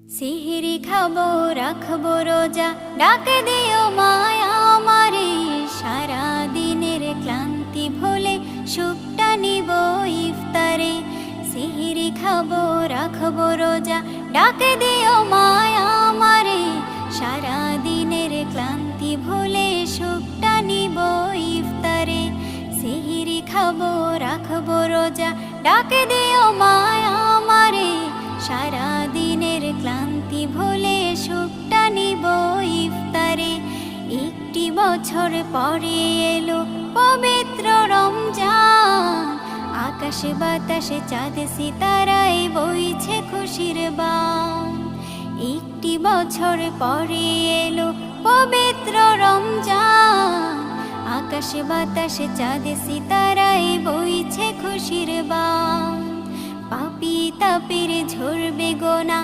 সিহরি খাবো রাখবো রোজা, ডাকে দিও মায়া আমারে। সারা দিনের ক্লান্তি ভুলে সুখটা নিব ইফতারে। সিহরি খাবো রাখবো রোজা, ডাকে দিও মায়া আমারে। সারা দিনের ক্লান্তি ভুলে সুখটা নিব ইফতারে। সিহরি খাবো রাখবো রোজা, ডাকে দিও মায়া আমারে। সারা দিনের ক্লান্তি ভুলে সুখটা নিব ইফতারে। একটি বছর পরে এলো পবিত্র রমজান, আকাশে বাতাসে চাঁদ সিতারায় বইছে খুশির বান। একটি বছর পরে এলো পবিত্র রমজান, আকাশে বাতাসে চাঁদ সিতারায় বইছে খুশির বান। পাপী তাপের ঝরবে গোনা,